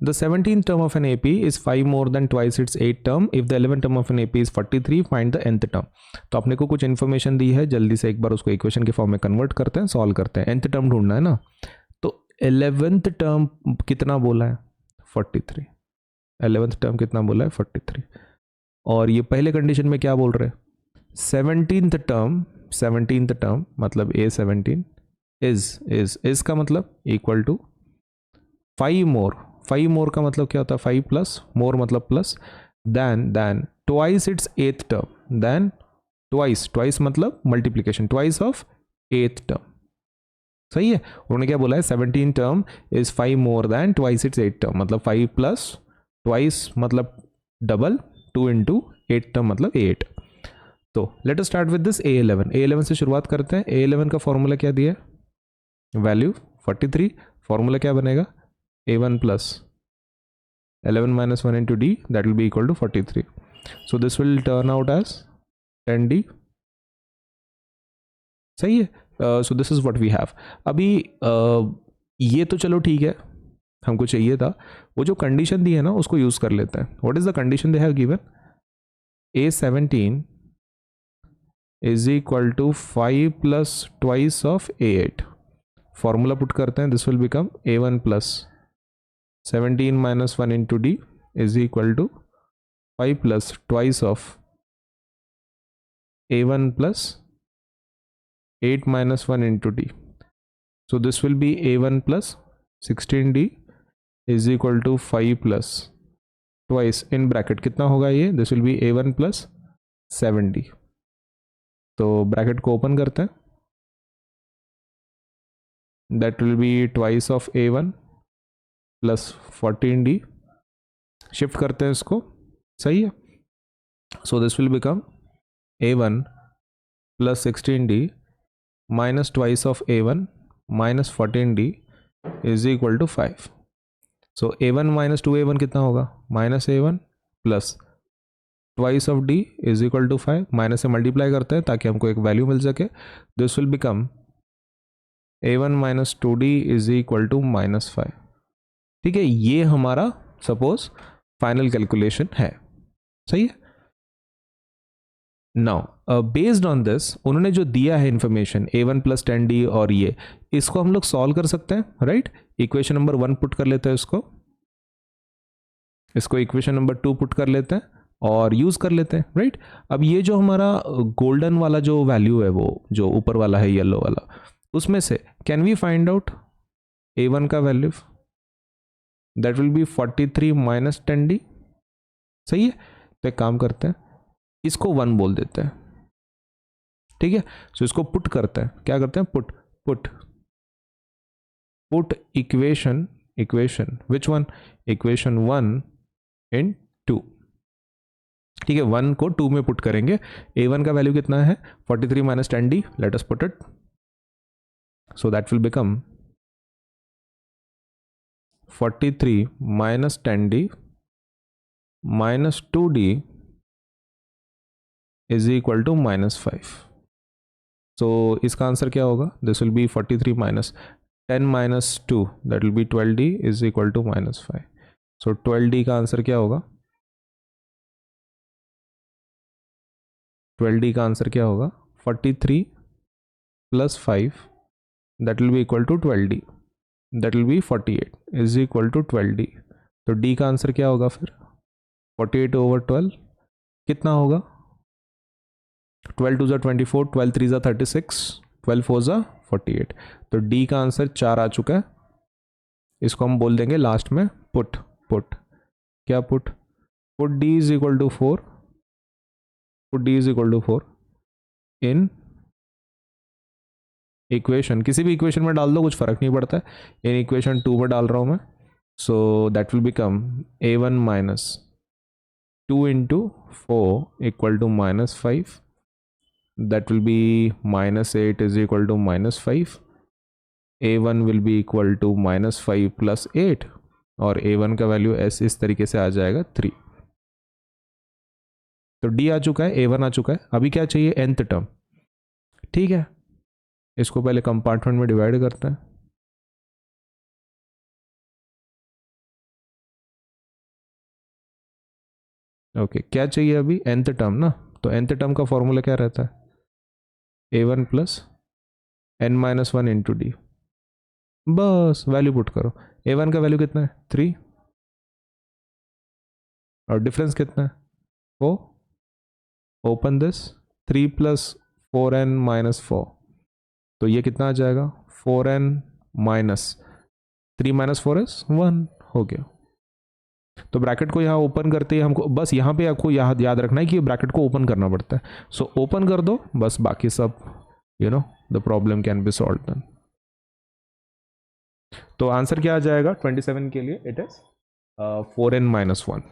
The 17th term of an AP is 5 more than twice its 8th term. If the 11th term of an AP is 43, find the nth term. तो आपने को कुछ information दी है, जल्दी से एक बार उसको इक्वेशन के फॉर्म में कन्वर्ट करते हैं, सॉल्व करते हैं. nth टर्म ढूंढना है ना. तो 11th टर्म कितना बोला है? 43. 11th टर्म कितना बोला है? 43. और ये पहले कंडीशन में क्या बोल रहे हैं? 17th टर्म मतलब A17 इज का मतलब इक्वल टू 5 मोर का मतलब क्या होता है? 5 प्लस, मोर मतलब plus, then twice it's 8th term, then twice मतलब multiplication, twice of 8th term. सही है. उन्होंने क्या बोला है? 17 term is 5 more than twice it's 8th term, मतलब 5 प्लस ट्वाइस मतलब डबल, 2 इंटू 8th टर्म मतलब 8. तो let us start with this A11 से शुरुआत करते हैं. A11 का फॉर्मूला क्या दिया है? वैल्यू 43. फॉर्मूला क्या बनेगा? A1 plus 11 minus 1 into D, that will be equal to 43. So this will turn out as 10D. सही है. So this is what we have. अभी ये तो चलो ठीक है, हमको चाहिए था. वो जो कंडीशन दी है ना उसको यूज कर लेते हैं. What is the condition they have given? A17 is equal to 5 plus twice of A8. Formula put करते हैं. This will become A1 plus 17 minus 1 into D is equal to 5 plus twice of A1 plus 8 minus 1 into D. So this will be A1 plus 16D is equal to 5 plus twice in bracket कितना होगा ये? This will be A1 plus 7D. तो bracket को open करते हैं. That will be twice of A1 plus 14D. Shift करते हैं इसको. सही है. So this will become A1 plus 16D minus twice of A1 minus 14D is equal to 5. So A1 minus 2A1 कितना होगा? Minus A1 plus twice of D is equal to 5. Minus से multiply करते हैं ताकि हमको एक value मिल सके. This will become A1 minus 2D is equal to minus 5. ठीक है. ये हमारा सपोज फाइनल कैलकुलेशन है. सही है. नाउ बेस्ड ऑन दिस उन्होंने जो दिया है इंफॉर्मेशन A1 प्लस 10D और ये, इसको हम लोग सॉल्व कर सकते हैं. राइट. इक्वेशन नंबर 1 पुट कर लेते हैं इसको इक्वेशन नंबर 2 पुट कर लेते हैं और यूज कर लेते हैं. राइट. अब ये जो हमारा गोल्डन वाला जो वैल्यू है, वो जो ऊपर वाला है येलो वाला, उसमें से can we find out A1 का value? That will B 43 minus 10D. सही है. तो एक काम करते हैं, इसको 1 बोल देते हैं. ठीक है. सो इसको पुट करते हैं. क्या करते हैं? Put equation which one? Equation 1 इन 2. ठीक है. 1 को 2 में पुट करेंगे. A1 का वैल्यू कितना है? 43 minus 10D. Let us put it. So that will become 43 minus 10D minus 2D is equal to minus 5. So इसका आंसर क्या होगा? This will be 43 minus 10 minus 2, that will be 12D is equal to minus 5. So 12D का answer क्या होगा? 12D का answer क्या होगा? 43 plus 5 that will be equal to 12D. That will be 48 is equal to 12D. तो D का answer क्या होगा फिर? 48 over 12 कितना होगा? 12 2 24, 12 3 36, 12 4 48. तो D का आंसर 4 आ चुका है. इसको हम बोल देंगे लास्ट में पुट. क्या put D is equal to 4. Put D is equal to 4 in equation, किसी भी इक्वेशन में डाल दो, कुछ फर्क नहीं पड़ता है. इन इक्वेशन 2 में डाल रहा हूं मैं. So that will become A1 minus 2 into 4 equal to minus 5. That will be minus 8 is equal to minus 5. A1 will be equal to minus 5 plus 8 और A1 का वैल्यू इस तरीके से आ जाएगा 3. तो D आ चुका है, A1 आ चुका है. अभी क्या चाहिए? nth term. ठीक है. इसको पहले कंपार्टमेंट में डिवाइड करते हैं. ओके क्या चाहिए अभी, nth टर्म ना, तो nth टर्म का फॉर्मूला क्या रहता है, a1 plus n minus one into D. बस वैल्यू पुट करो, a1 का वैल्यू कितना है 3 और डिफरेंस कितना है 4, open this 3 plus 4n minus 4, तो ये कितना आ जाएगा 4n माइनस 3 माइनस 4 इज 1 हो गया। तो ब्रैकेट को यहाँ ओपन करते ही हमको बस यहाँ पे आपको याद रखना है कि ब्रैकेट को ओपन करना पड़ता है। सो ओपन कर दो बस, बाकी सब the problem can be solve then. तो आंसर क्या आ जाएगा 27 के लिए, इट इज 4n माइनस 1।